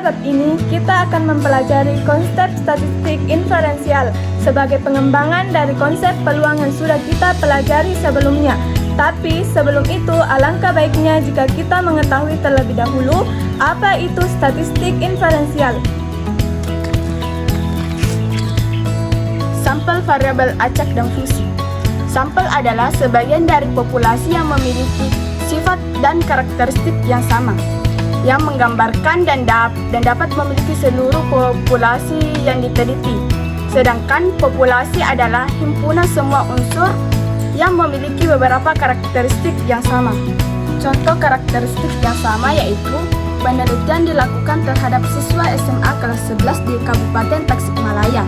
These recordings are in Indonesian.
episode ini kita akan mempelajari konsep statistik inferensial sebagai pengembangan dari konsep peluang yang sudah kita pelajari sebelumnya. Tapi sebelum itu, alangkah baiknya jika kita mengetahui terlebih dahulu apa itu statistik inferensial. Sampel variabel acak dan fungsi. Sampel adalah sebagian dari populasi yang memiliki sifat dan karakteristik yang sama, yang menggambarkan dan dapat memiliki seluruh populasi yang diteliti. Sedangkan populasi adalah himpunan semua unsur yang memiliki beberapa karakteristik yang sama. Contoh karakteristik yang sama yaitu penelitian dilakukan terhadap siswa SMA kelas 11 di Kabupaten Tasikmalaya.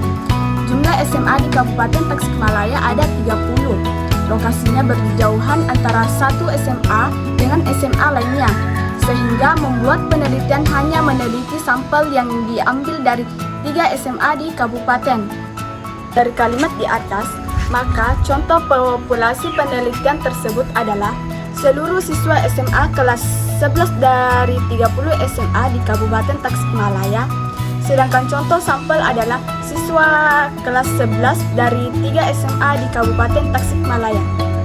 Jumlah SMA di Kabupaten Tasikmalaya ada 30. Lokasinya berjauhan antara satu SMA dengan SMA lainnya, sehingga membuat penelitian hanya meneliti sampel yang diambil dari 3 SMA di kabupaten. Dari kalimat di atas, maka contoh populasi penelitian tersebut adalah seluruh siswa SMA kelas 11 dari 30 SMA di Kabupaten Tasikmalaya. Sedangkan contoh sampel adalah siswa kelas 11 dari 3 SMA di Kabupaten Tasikmalaya.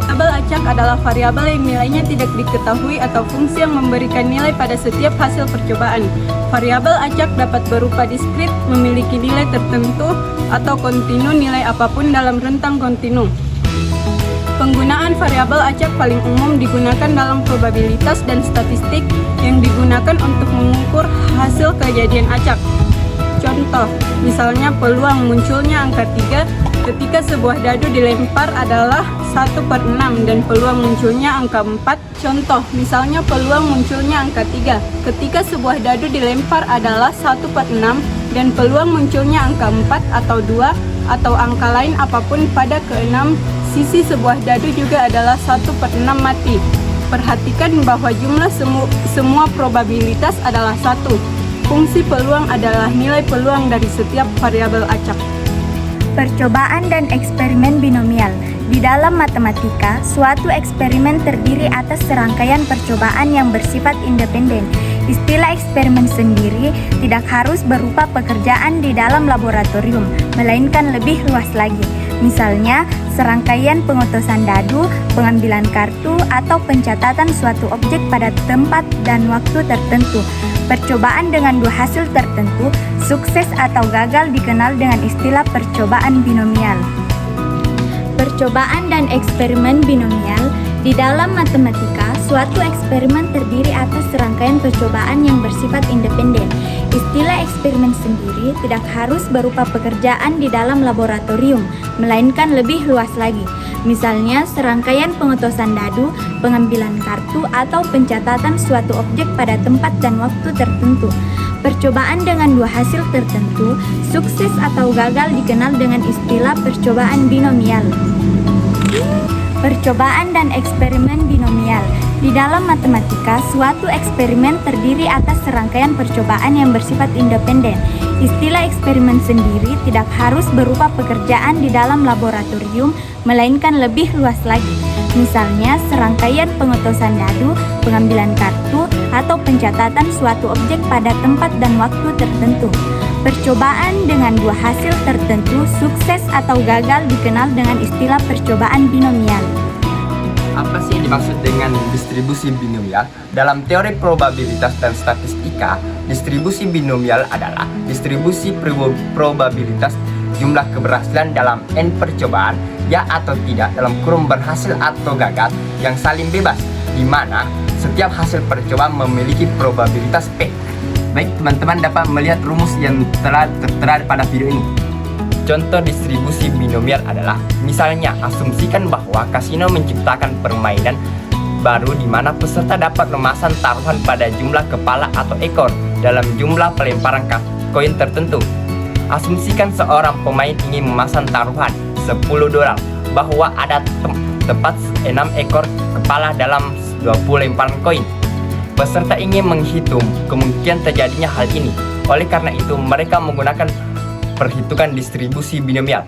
Variabel acak adalah variabel yang nilainya tidak diketahui atau fungsi yang memberikan nilai pada setiap hasil percobaan. Variabel acak dapat berupa diskrit, memiliki nilai tertentu, atau kontinu nilai apapun dalam rentang kontinu. Penggunaan variabel acak paling umum digunakan dalam probabilitas dan statistik yang digunakan untuk mengukur hasil kejadian acak. Contoh, misalnya peluang munculnya angka 3 ketika sebuah dadu dilempar adalah 1/6 dan peluang munculnya angka 4. Contoh, misalnya peluang munculnya angka 3 ketika sebuah dadu dilempar adalah 1/6 dan peluang munculnya angka 4 atau 2 atau angka lain apapun pada ke-6 sisi sebuah dadu juga adalah 1/6 mati. Perhatikan bahwa jumlah semua probabilitas adalah 1. Fungsi peluang adalah nilai peluang dari setiap variabel acak. Percobaan dan eksperimen binomial. Di dalam matematika, suatu eksperimen terdiri atas serangkaian percobaan yang bersifat independen. Istilah eksperimen sendiri tidak harus berupa pekerjaan di dalam laboratorium, melainkan lebih luas lagi. Misalnya, serangkaian pengutusan dadu, pengambilan kartu, atau pencatatan suatu objek pada tempat dan waktu tertentu. Percobaan dengan dua hasil tertentu, sukses atau gagal, dikenal dengan istilah percobaan binomial. Percobaan dan eksperimen binomial. Di dalam matematika, suatu eksperimen terdiri atas serangkaian percobaan yang bersifat independen. Istilah eksperimen sendiri tidak harus berupa pekerjaan di dalam laboratorium, melainkan lebih luas lagi. Misalnya, serangkaian pengutusan dadu, pengambilan kartu, atau pencatatan suatu objek pada tempat dan waktu tertentu. Percobaan dengan dua hasil tertentu, sukses atau gagal, dikenal dengan istilah percobaan binomial. Percobaan dan eksperimen binomial. Di dalam matematika, suatu eksperimen terdiri atas serangkaian percobaan yang bersifat independen. Istilah eksperimen sendiri tidak harus berupa pekerjaan di dalam laboratorium, melainkan lebih luas lagi. Misalnya, serangkaian pengutusan dadu, pengambilan kartu, atau pencatatan suatu objek pada tempat dan waktu tertentu. Percobaan dengan dua hasil tertentu, sukses atau gagal, dikenal dengan istilah percobaan binomial. Apa sih yang dimaksud dengan distribusi binomial? Dalam teori probabilitas dan statistika, distribusi binomial adalah distribusi probabilitas jumlah keberhasilan dalam N percobaan, ya atau tidak dalam kurung berhasil atau gagal yang saling bebas, di mana setiap hasil percobaan memiliki probabilitas P. Baik, teman-teman dapat melihat rumus yang telah tertera pada video ini. Contoh distribusi binomial adalah, misalnya asumsikan bahwa kasino menciptakan permainan baru di mana peserta dapat memasang taruhan pada jumlah kepala atau ekor dalam jumlah pelemparan koin tertentu. Asumsikan seorang pemain ingin memasang taruhan $10 bahwa ada tepat 6 ekor kepala dalam 20 lemparan koin. Peserta ingin menghitung kemungkinan terjadinya hal ini. Oleh karena itu, mereka menggunakan perhitungan distribusi binomial.